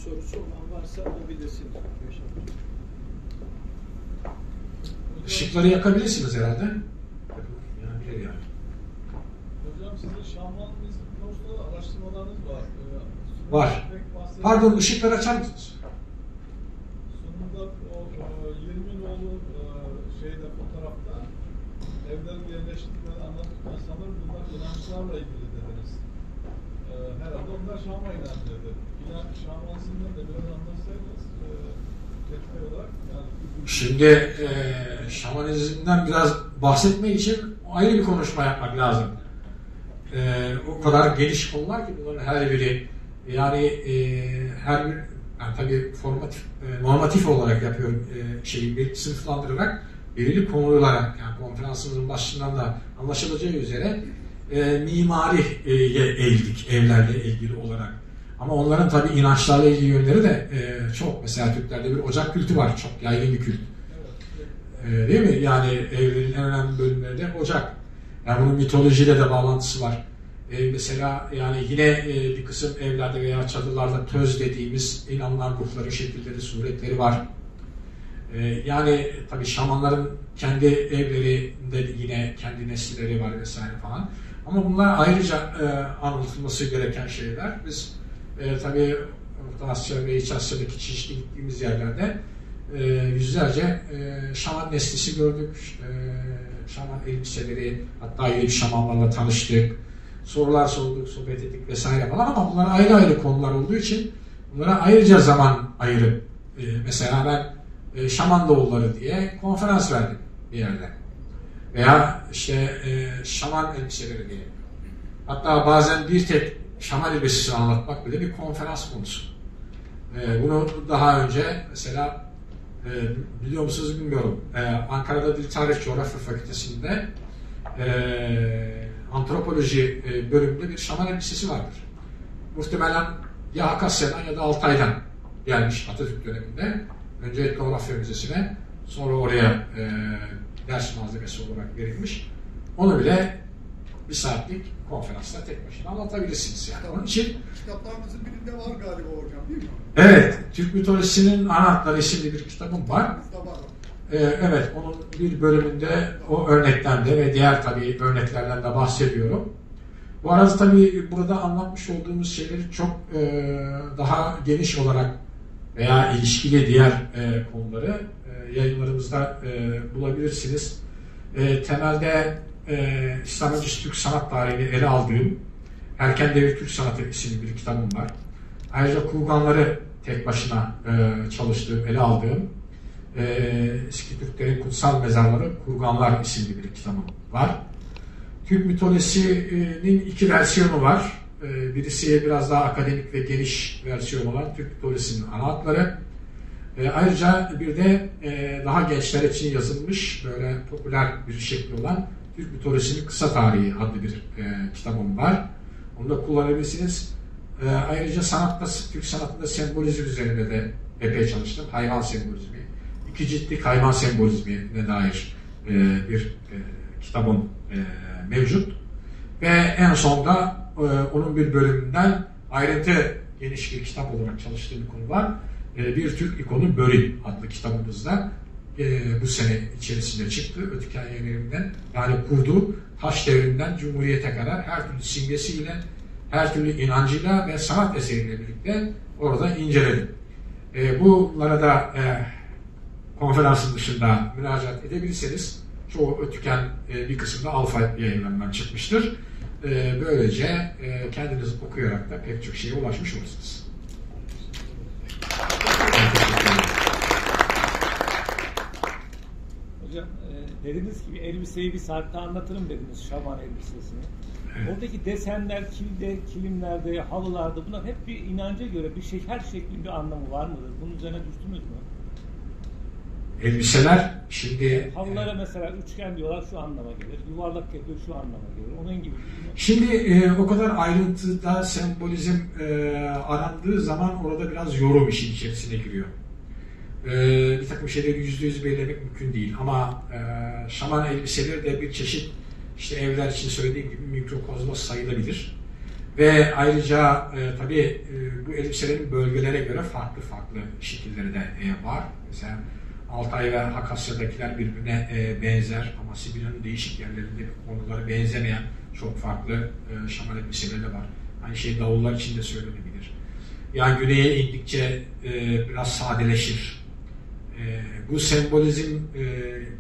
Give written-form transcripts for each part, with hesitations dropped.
sorusu olan varsa alabilirsiniz. Işıkları yakabilirsiniz herhalde. Yani. Hocam sizin şamanizm konusunda araştırmalarınız var. Var. Pardon, ışıkları açar mısınız? Sonunda o 20 nolu şeyde fotoğrafta evlerin yerleştiklerini anlatırken sanırım bunlar inançlarla ilgili dediniz. Herhalde onlar şama inancıdır. Şamanizmden de biraz anlatsaydınız teknik olarak. Yani... Şimdi şamanizmden biraz bahsetmek için ayrı bir konuşma yapmak lazım. O kadar geniş konular ki bunların her biri yani her bir yani tabii normatif olarak yapıyorum şeyi bir sınıflandırarak belirli konulara yani konferansımızın başından da anlaşılacağı üzere mimariye eğildik evlerle ilgili olarak. Ama onların tabii inançlarla ilgili yönleri de çok. Mesela Türklerde bir ocak kültü var. Çok yaygın bir kült. Değil mi? Yani evlerin en önemli bölümleri de ocak. Yani bunun mitolojiyle de bağlantısı var. Mesela yani yine bir kısım evlerde veya çadırlarda töz dediğimiz inanılan ruhların şekilleri, suretleri var. Yani tabii şamanların kendi evlerinde yine kendi nesilleri var vesaire falan. Ama bunlar ayrıca anlatılması gereken şeyler. Biz tabii Orta Asya ve İç Asya'daki çeşitli gittiğimiz yerlerde yüzlerce şaman neslisi gördük. Şaman elbiseleri, hatta yeni şamanlarla tanıştık. Sorular sorduk, sohbet ettik vesaire falan ama bunlar ayrı ayrı konular olduğu için bunlara ayrıca zaman ayırıp mesela ben Şaman Doğulları diye konferans verdim bir yerde. Veya işte şaman elbiseleri diye. Hatta bazen bir tek şaman elbisesini anlatmak bile bir konferans konusu. Bunu daha önce mesela biliyor musunuz bilmiyorum. Ankara'da Dil Tarih Coğrafya Fakültesi'nde antropoloji bölümünde bir şaman elbisesi vardır. Muhtemelen ya Hakasya'dan ya da Altay'dan gelmiş Atatürk döneminde. Önce Etnografya Müzesi'ne, sonra oraya ders malzemesi olarak verilmiş. Onu bile bir saatlik konferansta tek başına anlatabilirsiniz yani. Onun için kitaplarınızın birinde var galiba hocam, değil mi? Evet, Türk Mitolojisi'nin Anahtarı isimli bir kitabım var. Evet, onun bir bölümünde o örnekten de ve diğer tabii örneklerden de bahsediyorum. Bu arada tabii burada anlatmış olduğumuz şeyleri çok daha geniş olarak veya ilişkili diğer konuları yayınlarımızda bulabilirsiniz. Temelde İslam öncesi Türk sanat tarihini ele aldığım Erken Devir Türk Sanatı isimli bir kitabım var. Ayrıca kurganları tek başına çalıştığım, ele aldığım eski Türklerin kutsal mezarları Kurganlar isimli bir kitabım var. Türk mitolojisinin iki versiyonu var. Birisi biraz daha akademik ve geniş versiyon olan Türk mitolojisinin ana hatları. Ayrıca bir de daha gençler için yazılmış böyle popüler bir şekli olan Türk mitolojisinin kısa tarihi adlı bir kitabım var. Onu da kullanabilirsiniz. Ayrıca sanatta, Türk sanatında sembolizm üzerinde de epey çalıştım. Hayvan sembolizmi. 2 ciltlik hayvan sembolizmine dair bir kitabım mevcut. Ve en sonda onun bir bölümünden ayrıntı geniş bir kitap olarak çalıştığım bir konu var. Bir Türk ikonu Börü adlı kitabımızda bu sene içerisinde çıktı. Ötüken Yayınları'ndan yani kurduğu taş devrinden Cumhuriyet'e kadar her türlü simgesiyle, her türlü inancıyla ve sanat eseriyle birlikte orada inceledim. Bunlara da konferansın dışında müracaat edebilirseniz çoğu Ötüken bir kısımda Alfa Yayınları'ndan çıkmıştır. Böylece kendiniz okuyarak da pek çok şeye ulaşmış olursunuz. Hocam dediğiniz gibi elbiseyi bir saatte anlatırım dediniz, şaman elbisesini. Evet. Oradaki desenler, kilimlerde, halılarda bunlar hep bir inanca göre bir şey, her şeklin bir anlamı var mıdır? Bunun üzerine düştünüz mü? Elbiseler şimdi... Halılara mesela üçgen diyorlar şu anlama gelir, yuvarlak yapıyor şu anlama gelir, onun gibi. Şimdi o kadar ayrıntıda sembolizm arandığı zaman orada biraz yorum işin içerisine giriyor. Bir takım şeyleri %100 belirlemek mümkün değil ama şaman elbiseleri de bir çeşit işte evler için söylediğim gibi mikrokozmos sayılabilir. Ve ayrıca tabii bu elbiselerin bölgelere göre farklı şekilleri de var. Mesela Altay ve Hakasya'dakiler birbirine benzer ama Sibirya'nın değişik yerlerinde konuları benzemeyen çok farklı şaman elbiseleri de var. Aynı şey davullar için de söylenebilir. Yani güneye indikçe biraz sadeleşir. Bu sembolizm,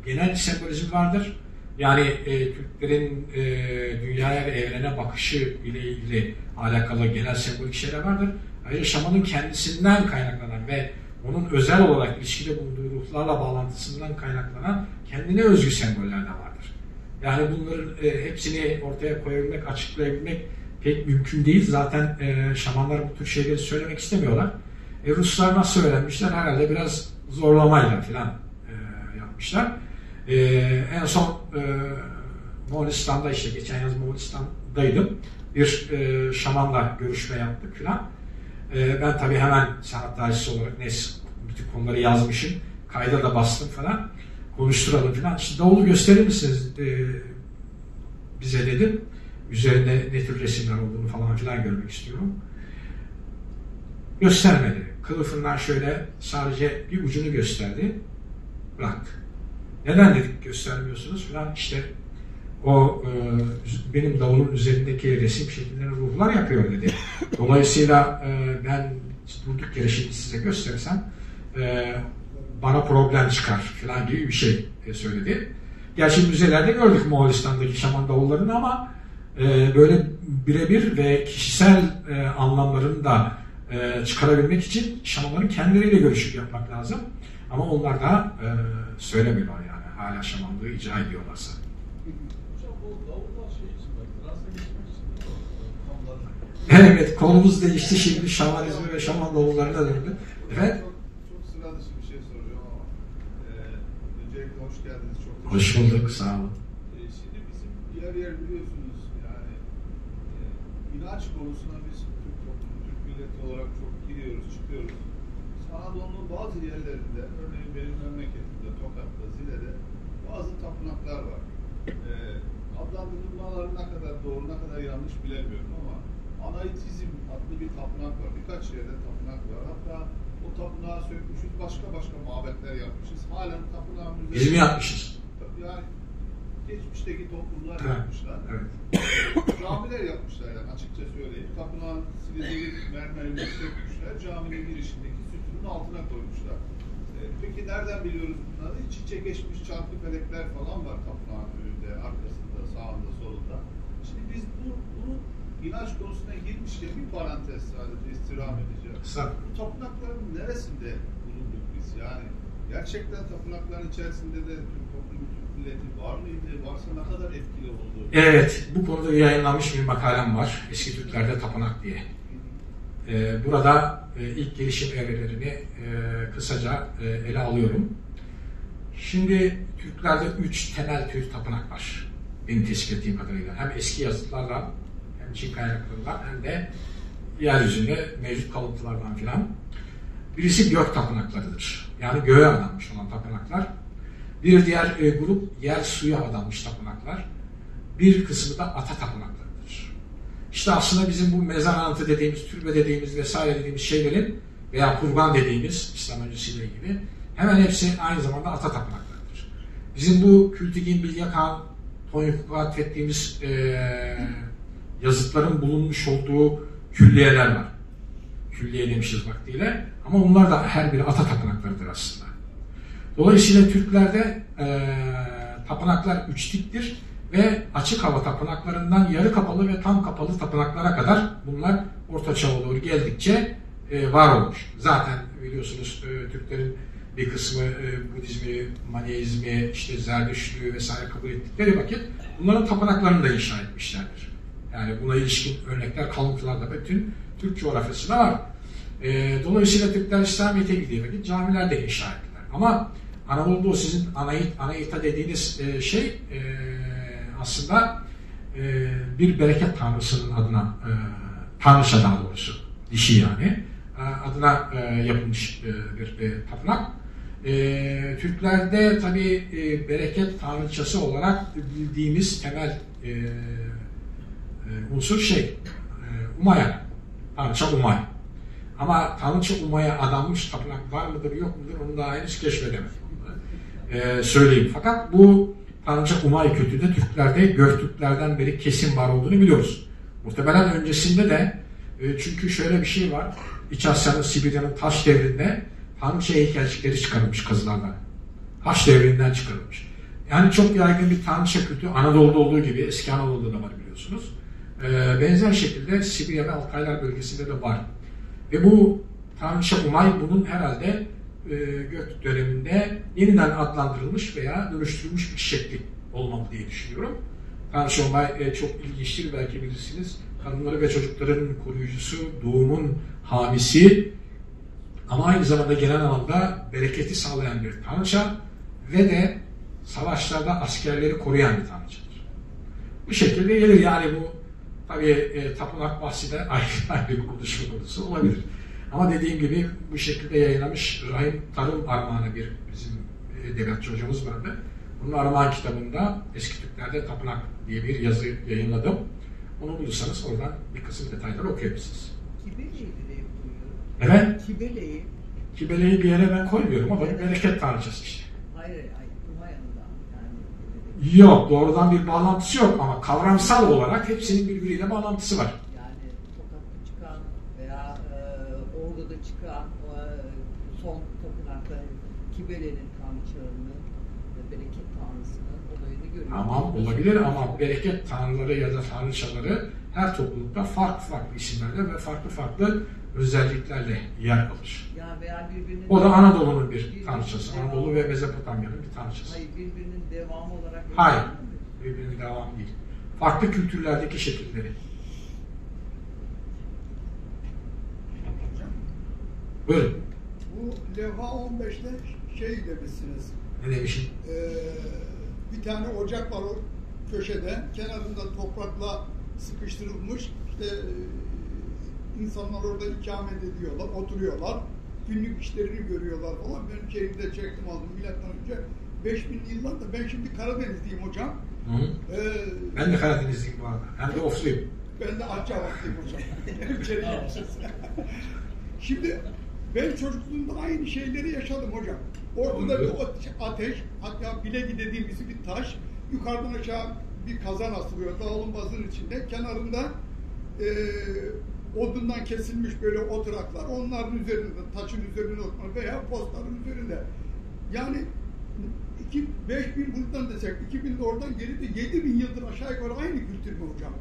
genel bir sembolizm vardır. Yani Türklerin dünyaya ve evrene bakışı ile ilgili alakalı genel sembolik şeyler vardır. Ayrıca şamanın kendisinden kaynaklanan ve onun özel olarak ilişkide bulunduğu ruhlarla bağlantısından kaynaklanan kendine özgü semboller de vardır. Yani bunların hepsini ortaya koyabilmek, açıklayabilmek pek mümkün değil. Zaten şamanlar bu tür şeyleri söylemek istemiyorlar. Ruslar nasıl öğrenmişler? Herhalde biraz zorlamayla falan yapmışlar. En son Moğolistan'da, işte geçen yaz Moğolistan'daydım. Bir şamanla görüşme yaptık falan. Ben tabii hemen sanat tarihçisi olarak bütün konuları yazmışım. Kayda da bastım falan. Konuşturalım falan. İşte davulu gösterir misiniz bize dedim. Üzerinde ne tür resimler olduğunu falan filan görmek istiyorum. Göstermedi. Kılıfından şöyle sadece bir ucunu gösterdi. Bıraktı. Neden dedik göstermiyorsunuz falan, işte o benim davulun üzerindeki resim şekilleri ruhlar yapıyor dedi. Dolayısıyla ben durduk yere şimdi size göstersem bana problem çıkar falan gibi bir şey söyledi. Gerçi müzelerde gördük Moğolistan'daki şaman davullarını ama böyle birebir ve kişisel anlamlarını da çıkarabilmek için şamanların kendileriyle görüşüp yapmak lazım. Ama onlar da söylemiyorlar yani. Hala şamanlığı icra ediyorlarsa. Hocam bu davullar şey için bak, transa geçmek için konuları. Evet, konumuz değişti şimdi şamanizmi ve şaman davullarına döndü. Evet. Çok sıra dışı bir şey soracağım ama öncelikle hoş geldiniz. Çok Hoş bulduk, sağ olun. Şimdi bizim yer biliyorsunuz yani inanç konusuna biz Türk toplumu, Türk milleti olarak çok gidiyoruz, çıkıyoruz. Anadolu'nun bazı yerlerinde, örneğin benim memleketimde, Tokat'ta, Zile'de bazı tapınaklar var. Adlandırılmaları ne kadar doğru, ne kadar yanlış bilemiyorum ama Anaitizm adlı bir tapınak var. Birkaç yerde tapınak var. Hatta o tapınağı sökmüşüz, başka mabetler yapmışız. Halen tapınağın üzerinde... Biz mi yapmışız? Yani geçmişteki toplumlar Evet, yapmışlar. evet. Camiler yapmışlar yani açıkça söyleyeyim. Tapınağın sileceği mermerini sökmüşler. Caminin girişindeki sütunun altına koymuşlar. Peki nereden biliyoruz bunları? İç içe geçmiş çarpı felekler falan var tapınağın önünde, arkasında, sağında, solunda. Şimdi biz bunu inanç konusuna girmişken bir parantez sadece istirham edeceğim. Bu tapınakların neresinde bulunduk biz? Yani gerçekten tapınakların içerisinde de Türk toplumu, Türk milleti var mıydı? Varsa ne kadar etkili oldu? Evet, bu konuda yayınlanmış bir makalem var. Eski Türklerde Tapınak diye. Burada ilk gelişim evrelerini kısaca ele alıyorum. Şimdi Türklerde 3 temel tür tapınak var. Benim tespit ettiğim kadarıyla. Hem eski yazıtlarla, hem Çin kaynaklarından, hem de yeryüzünde mevcut kalıntılardan filan. Birisi gök tapınaklarıdır. Yani göğe adanmış olan tapınaklar. Bir diğer grup yer suya adanmış tapınaklar. Bir kısmı da ata tapınaklarıdır. İşte aslında bizim bu mezar dediğimiz, türbe dediğimiz vesaire dediğimiz şeylerin veya kurban dediğimiz İslam öncesiyle ilgili hemen hepsi aynı zamanda ata tapınaklarıdır. Bizim bu Kültigin, Bilyakan, Tonyuk'a atfettiğimiz yazıtların bulunmuş olduğu külliyeler var. Külliye demişiz vaktiyle. Ama bunlar da her biri ata tapınaklarıdır aslında. Dolayısıyla Türklerde tapınaklar 3 tiptir ve açık hava tapınaklarından yarı kapalı ve tam kapalı tapınaklara kadar bunlar Orta Çağ'a doğru geldikçe var olmuş. Zaten biliyorsunuz Türklerin bir kısmı Budizmi, Maneizmi, işte Zerdüştlüğü vesaire kabul ettikleri vakit bunların tapınaklarını da inşa etmişlerdir. Yani buna ilişkin örnekler kalıntılarda bütün Türk coğrafyasında var. Dolayısıyla Türkler İslamiyet'e gidiği vakit camiler de inşa ettiler. Ama Anadolu'da o sizin Anaita dediğiniz şey aslında bir bereket tanrısının adına, tanrıça daha doğrusu, dişi yani, adına yapılmış bir tapınak. Türklerde tabi bereket tanrıçası olarak bildiğimiz temel unsur Umaya. Tanrıça Umay. Ama Tanrıça Umay'a adanmış tapınak var mıdır yok mudur onu daha henüz keşfedemedim. Söyleyeyim. Fakat bu Tanrıça Umay kültü de Türklerde, Göktürklerden beri kesin var olduğunu biliyoruz. Muhtemelen öncesinde de çünkü şöyle bir şey var. İç Asya'nın, Sibirya'nın taş devrinde Tanrıça heykelcikleri çıkarılmış kazılardan. Taş devrinden çıkarılmış. Yani çok yaygın bir Tanrıça kültü Anadolu'da olduğu gibi, eski Anadolu'da da var biliyorsunuz. Benzer şekilde Sibirya ve Altaylar bölgesinde de var. Ve bu Tanrıça Umay bunun herhalde Göktürk döneminde yeniden adlandırılmış veya dönüştürülmüş bir şekli olmalı diye düşünüyorum. Tanrıça Umay çok ilginçtir, belki bilirsiniz. Kadınları ve çocukların koruyucusu, doğumun hamisi ama aynı zamanda genel anlamda bereketi sağlayan bir tanrıça ve de savaşlarda askerleri koruyan bir tanrıçadır. Bu şekilde gelir yani bu tabii tapınak bahsi de ayrı bir konuşma konusu olabilir. Ama dediğim gibi bu şekilde yayınlamış Rahim Tarım Armağanı bir bizim edebiyatçı hocamız vardı. Bunun Armağan kitabında Eski Türklerde Tapınak diye bir yazı yayınladım. Onu bulursanız oradan bir kısım detayları okuyabilirsiniz. Kibele'yi nereye koyuyorum? Evet. Kibele'yi. Kibele'yi bir yere ben koymuyorum ama bereket tanrıçası işte. Hayır, Umaya'ndan yani. Yok, doğrudan bir bağlantısı yok ama kavramsal olarak hepsinin birbiriyle bağlantısı var. Yani Tokat'ta çıkan veya Ordu'da çıkan son tapınakta Kibele'nin tanrıçalarının ve bereket tanrısının olayını görüyoruz. Tamam, olabilir ama bereket tanrıları ya da tanrıçaları her toplulukta farklı farklı isimlerle ve farklı farklı özelliklerle yer alır. Yani veya birbirinin... O da Anadolu'nun bir tanrıçası. Anadolu ve Mezopotamya'nın bir tanrıçası. Hayır, birbirinin devamı olarak... Hayır, birbirinin devamı değil. Farklı kültürlerdeki şekilleri. Buyurun. Bu levha 15'te şey demişsiniz. Ne demişim? Bir tane ocak var o köşede. Kenarında toprakla sıkıştırılmış. İşte insanlar orada ikamet ediyorlar, oturuyorlar. Günlük işlerini görüyorlar falan. Ben şeyimde çektim aldım milattan önce. 5000'li yıllarda ben şimdi Karadenizliyim hocam. Ben de Karadenizliyim bu arada. Hem de Ofluyum. Ben de Akçabatlıyım hocam. Şimdi ben çocukluğumda aynı şeyleri yaşadım hocam. Ortada bir ateş, hatta bilegi dediğimiz bir taş, yukarıdan aşağı bir kazan asılıyor dağılmazın içinde. Kenarında odundan kesilmiş böyle oturaklar, onların üzerinde, taşın üzerinde oturmak veya postların üzerinde. Yani 5000 buradan desek, 2000 de oradan geri de 7000 yıldır aşağı yukarı aynı kültür mü hocam?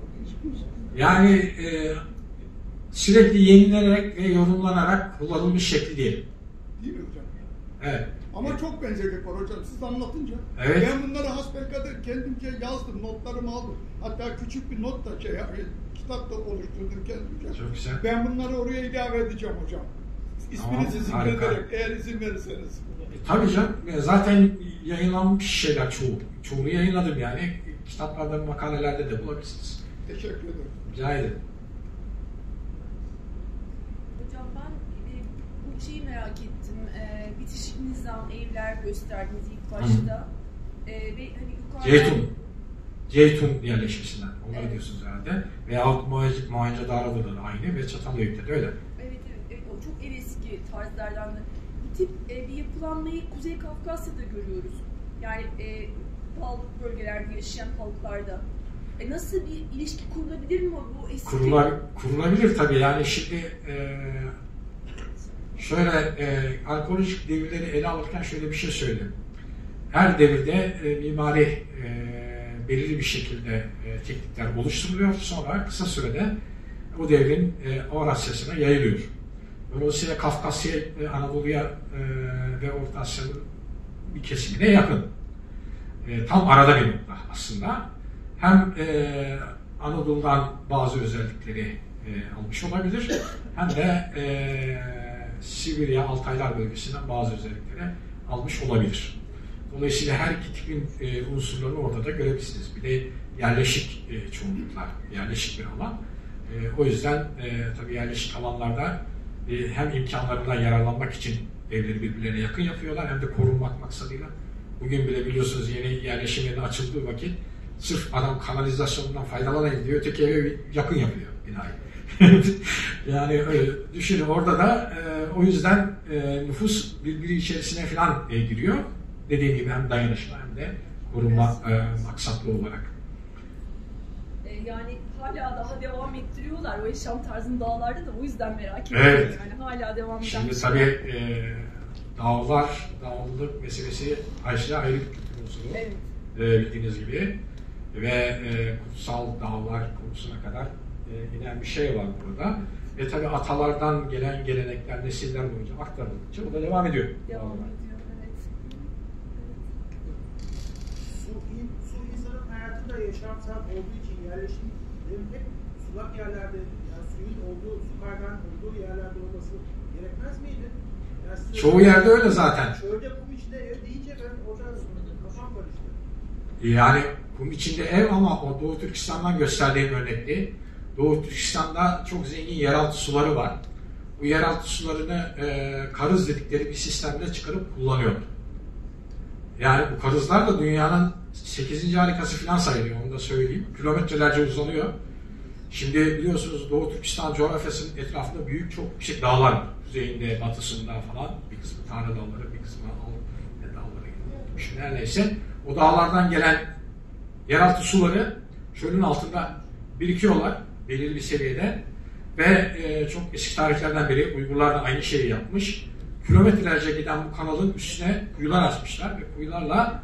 Yani sürekli yenilenerek ve yorumlanarak kullanılmış şekli değil. Değil mi hocam? Evet. Ama çok benzerlik var hocam siz anlatınca. Evet. Ben bunları hasbelkader kendimce yazdım, notlarımı aldım. Hatta küçük bir not da kitap da oluşturdum kendimce. Çok güzel. Ben bunları oraya ilave edeceğim hocam. İsminizi zikrederek eğer izin verirseniz. Tabii canım. Zaten yayınlanmış şeyler çoğu. Çoğunu yayınladım yani. Kitaplarda, makalelerde de bulabilirsiniz. Teşekkür ederim. Rica ederim. Hocam ben bu şeyi merak ettim. Bitişik nizam, evler gösterdiniz ilk başta. Ve hani yukarıda... Ceytun yerleşkesinden. Onları diyorsunuz herhalde. Veyahut Mohenjo-Daro'da da aynı ve Çatalhöyük'te de öyle. Evet. O çok eski tarzlardan da. Bu tip bir yapılanmayı Kuzey Kafkasya'da görüyoruz. Yani dağlık bölgelerde yaşayan halklarda. Nasıl bir ilişki kurulabilir mi bu eski? Kurulabilir tabii. Yani şimdi şöyle arkeolojik devirleri ele alırken şöyle bir şey söyleyeyim. Her devirde mimari belirli bir şekilde teknikler oluşturuluyor. Sonra kısa sürede bu devrin Avrasya'sına yayılıyor. Dolayısıyla Kafkasya, Anadolu'ya ve Orta Asya'nın bir kesimine yakın. Tam arada bir nokta aslında. Hem Anadolu'dan bazı özellikleri almış olabilir, hem de Sibirya, Altaylar bölgesinden bazı özellikleri almış olabilir. Dolayısıyla her iki tipin unsurlarını orada da görebilirsiniz. Bir de yerleşik çoğunluklar, yerleşik bir alan. O yüzden tabii yerleşik alanlarda hem imkanlarından yararlanmak için evleri birbirlerine yakın yapıyorlar, hem de korunmak maksadıyla. Bugün bile biliyorsunuz yeni yerleşim yeri açıldığı vakit sırf adam kanalizasyonundan faydalanayım diyor, öteki eve yakın yapıyor binayı. Yani öyle düşünün, orada da o yüzden nüfus birbiri içerisine falan giriyor. Dediğim gibi hem dayanışma hem de korunma maksatlı olarak. Yani hala daha devam ettiriyorlar o yaşam tarzını dağlarda da, o yüzden merak ediyorum. Evet. Yani hala devam eden. Şimdi tabii dağlık meselesi ayrı bir kültür unsuru. Evet. Bildiğiniz gibi. Ve kutsal dağlar konusuna kadar inen bir şey var burada. Ve tabii atalardan gelen gelenekler nesiller boyunca aktarıldıkça bu da devam ediyor. Devam ediyor, evet. Su insanın hayatında yaşamsal olduğu için yerleşim hep sulak yerlerde, yani suyun olduğu, su kaynağının olduğu yerlerde olması gerekmez miydi? Yani çoğu yerde öyle zaten. Çölde kum içinde ev deyince ben orada kafam karıştı. Yani kum içinde ev, ama o Doğu Türkistan'dan gösterdiğim örnekti. Doğu Türkistan'da çok zengin yeraltı suları var. Bu yeraltı sularını karız dedikleri bir sistemle çıkarıp kullanıyor. Yani bu karızlar da dünyanın 8. harikası falan sayılıyor, onu da söyleyeyim. Kilometrelerce uzanıyor. Şimdi biliyorsunuz Doğu Türkistan coğrafyasının etrafında büyük, çok yüksek dağlar var. Kuzeyinde, batısında falan. Bir kısmı Tanrı Dağları, bir kısmı Alp Dağları gibi. Her neyse, o dağlardan gelen yeraltı suları çölün altında birikiyorlar belirli bir seviyede ve çok eski tarihlerden beri Uygurlar da aynı şeyi yapmış. Kilometrelerce giden bu kanalın üstüne kuyular açmışlar ve kuyularla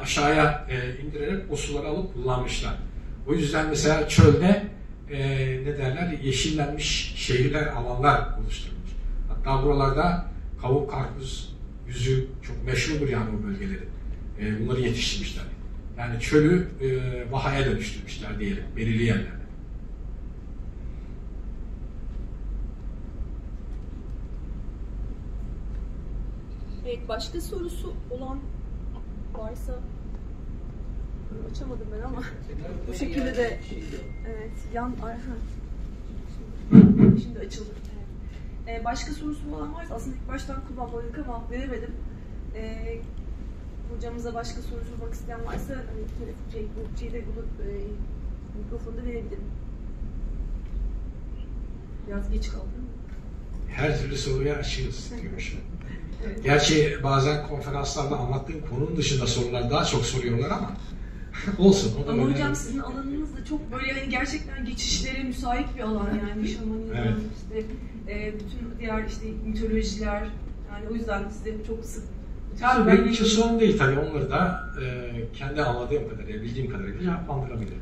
aşağıya indirerek o suları alıp kullanmışlar. O yüzden mesela çölde ne derler, yeşillenmiş şehirler, alanlar oluşturulmuş. Hatta buralarda kavuk, karpuz, üzüm çok meşhurdur yani o bölgelerin. Bunları yetiştirmişler. Yani çölü vahaya dönüştürmüşler diyelim belirli yerlerde. Evet, başka sorusu olan varsa açamadım ben ama bu şekilde de evet, şimdi açıldı. Evet. Başka sorusu olan varsa aslında ilk baştan kullanmalıydık ama veremedim. Hocamıza başka soru sormak isteyen varsa mikrofonu da verebilirim. Biraz geç kaldım. Her türlü soruya açığız diyormuşum. Gerçi bazen konferanslarda anlattığım konunun dışında sorular daha çok soruyorlar ama olsun. O da ama hocam sizin alanınız da çok böyle yani gerçekten geçişlere müsait bir alan yani şamanizm, evet. İşte bütün diğer işte mitolojiler, yani o yüzden size çok sık. Yani benim için sorun değil tabii, onları da kendi anladığım kadarıyla, bildiğim kadarıyla cevaplandırabilirim.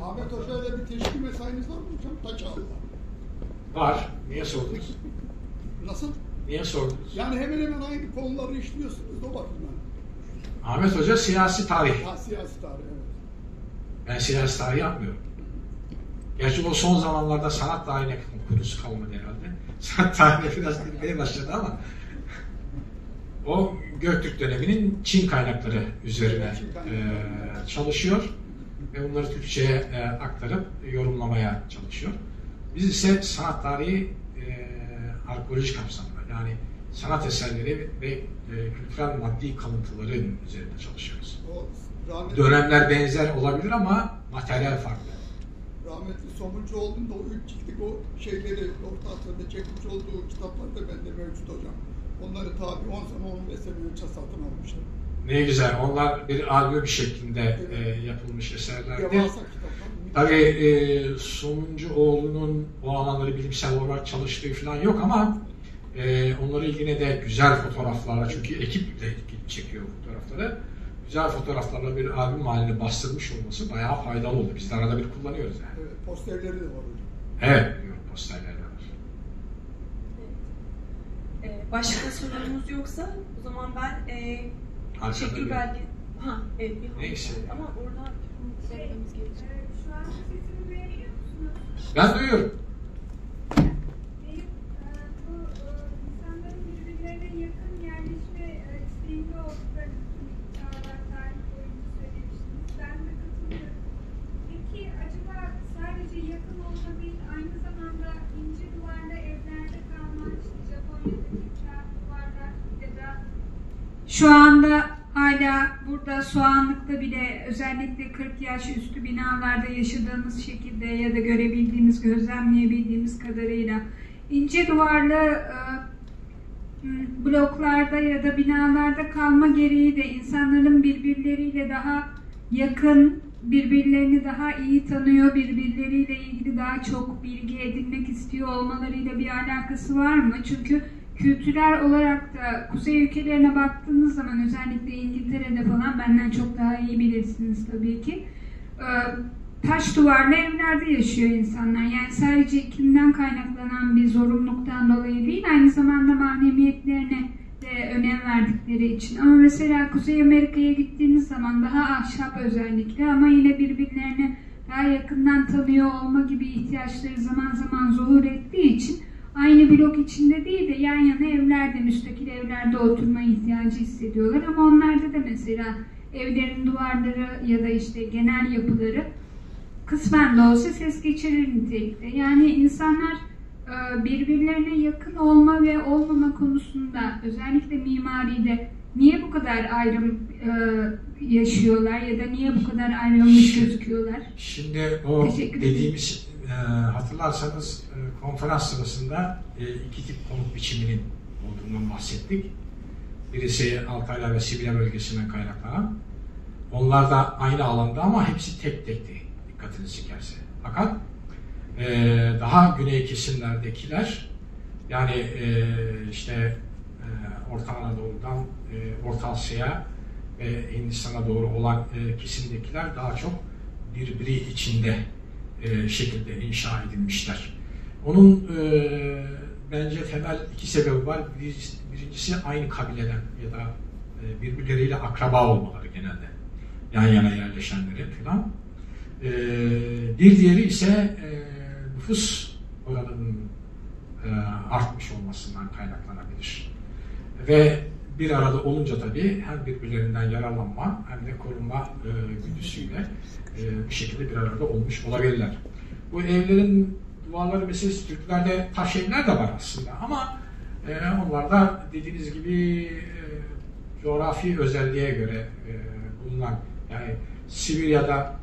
Ahmet Hoca'yla bir teşkil mesainiz var mı hocam? Kaç aldı? Var. Niye sordunuz? Nasıl? Niye sordunuz? Yani hemen hemen aynı konuları işliyorsunuz o bakımdan. Ahmet Hoca siyasi tarih. Ha, siyasi tarih, evet. Ben siyasi tarih yapmıyorum. Gerçi o son zamanlarda sanat tarihine konusu kalmadı herhalde. Sanat tarihine biraz girmeye başladı ama o Göktürk döneminin Çin kaynakları üzerine çalışıyor ve bunları Türkçe'ye aktarıp yorumlamaya çalışıyor. Biz ise sanat tarihi arkeolojik kapsamında, yani sanat eserleri ve kültürel maddi kalıntıların üzerinde çalışıyoruz. Dönemler benzer olabilir ama materyal farklı. Rahmetli Somuncu olduğunda o ilk çıktık o şeyleri Orta Asya'da çekmiş olduğu kitaplar da bende mevcut hocam. Onları tabi 10 sene 15 sene önce satın almışlar. Ne güzel. Onlar bir albüm şeklinde yapılmış eserlerdi. Devasa kitaplar. Tabii Somuncuoğlu'nun o alanları bilimsel olarak çalıştığı falan yok ama onları yine de güzel fotoğraflarla, çünkü ekip de çekiyor fotoğrafları. Güzel fotoğraflarla bir albüm halinde bastırmış olması bayağı faydalı oldu. Biz de arada bir kullanıyoruz yani. Evet, posterleri de var hocam. Evet, posterleri de var. Başka sorunuz yoksa o zaman ben teşekkür belge... evet, bir neyse. Ama oradan söylememiz gerekecek. Şu an sesimi duyabiliyor musunuz? Ben duyuyorum. Bu insanların birbirlerine yakın yerleşme isteğinde olduklarını bütün çağlar tarih boyunca söylemiştiniz. Ben de katılıyorum. Peki acaba sadece yakın olma değil, aynı zamanda ince duvarlı evlerde kalma, işte Japonya'daki kağıt duvarlar ya da şu anda hala burada Soğanlık'ta bile özellikle 40 yaş üstü binalarda yaşadığımız şekilde ya da görebildiğimiz, gözlemleyebildiğimiz kadarıyla ince duvarlı bloklarda ya da binalarda kalma gereği de insanların birbirleriyle daha yakın, birbirlerini daha iyi tanıyor, birbirleriyle ilgili daha çok bilgi edinmek istiyor olmalarıyla bir alakası var mı? Çünkü kültürel olarak da kuzey ülkelerine baktığınız zaman, özellikle İngiltere'de falan, benden çok daha iyi bilirsiniz tabii ki, taş duvarlı evlerde yaşıyor insanlar. Yani sadece iklimden kaynaklanan bir zorunluluktan dolayı değil, aynı zamanda mahremiyetlerine de önem verdikleri için. Ama mesela Kuzey Amerika'ya gittiğiniz zaman daha ahşap özellikle ama yine birbirlerini daha yakından tanıyor olma gibi ihtiyaçları zaman zaman zuhur ettiği için aynı blok içinde değil de yan yana evlerde, müstakil evlerde oturma ihtiyacı hissediyorlar. Ama onlarda da mesela evlerin duvarları ya da işte genel yapıları kısmen de olsa ses geçirir nitelikte. Yani insanlar birbirlerine yakın olma ve olmama konusunda, özellikle mimaride niye bu kadar ayrım yaşıyorlar ya da niye bu kadar ayrılmış gözüküyorlar? Şimdi o dediğimiz, hatırlarsanız konferans sırasında iki tip konut biçiminin olduğundan bahsettik. Birisi Altaylar ve Sibirya bölgesinden kaynaklanan. Onlar da aynı alanda ama hepsi tek tekti, dikkatinizi çekerse. Fakat daha güney kesimlerdekiler, yani işte Orta Anadolu'dan Orta Asya'ya ve Hindistan'a doğru olan kesimdekiler daha çok birbiri içinde şekilde inşa edilmişler. Onun bence temel iki sebebi var. Birincisi aynı kabileden ya da birbirleriyle akraba olmaları genelde. Yan yana yerleşenleri falan. Bir diğeri ise nüfus oranının artmış olmasından kaynaklanabilir. Ve bir arada olunca tabii hem birbirlerinden yararlanma hem de korunma güdüsüyle bir şekilde bir arada olmuş olabilirler. Bu evlerin duvarları meselesi, Türklerde taş evler de var aslında ama onlar da dediğiniz gibi coğrafi özelliğe göre bulunan, yani Sibirya'da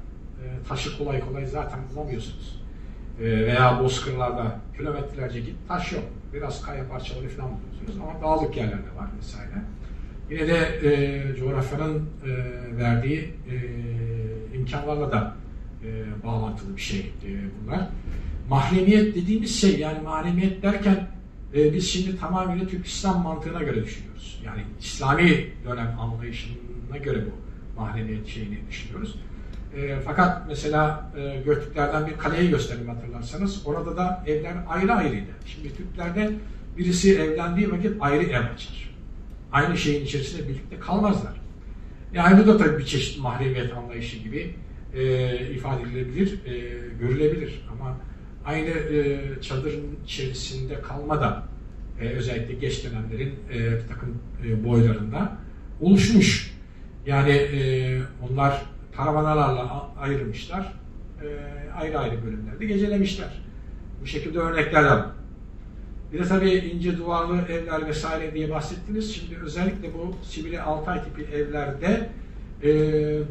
taşı kolay kolay zaten bulamıyorsunuz. Veya bozkırlarda kilometrelerce git, taş yok. Biraz kaya parçaları falan buluyorsunuz ama dağlık yerlerde var vesaire. Yine de coğrafyanın verdiği imkanlarla da bağlantılı bir şey bunlar. Mahremiyet dediğimiz şey, yani mahremiyet derken biz şimdi tamamıyla Türk İslam mantığına göre düşünüyoruz. Yani İslami dönem anlayışına göre bu mahremiyet şeyini düşünüyoruz. Fakat mesela Göktürklerden bir kaleyi göstereyim hatırlarsanız. Orada da evler ayrı ayrıydı. Şimdi Türklerde birisi evlendiği vakit ayrı ev açar. Aynı şeyin içerisinde birlikte kalmazlar. Yani bu da tabii bir çeşit mahremiyet anlayışı gibi ifade edilebilir, görülebilir. Ama aynı çadırın içerisinde kalma da özellikle geç dönemlerin bir takım boylarında oluşmuş. Yani onlar karavanalarla ayrılmışlar, ayrı ayrı bölümlerde gecelemişler. Bu şekilde örnekler var. Bir de tabii ince duvarlı evler vesaire diye bahsettiniz. Şimdi özellikle bu Sibirya Altay tipi evlerde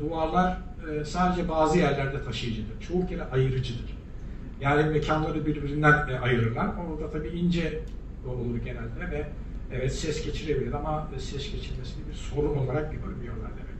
duvarlar sadece bazı yerlerde taşıyıcıdır. Çoğu kere ayırıcıdır. Yani mekanları birbirinden ayırırlar. Orada tabii ince olur genelde ve evet ses geçirebilir ama ses geçirmesini bir sorun olarak görmüyorlar demek.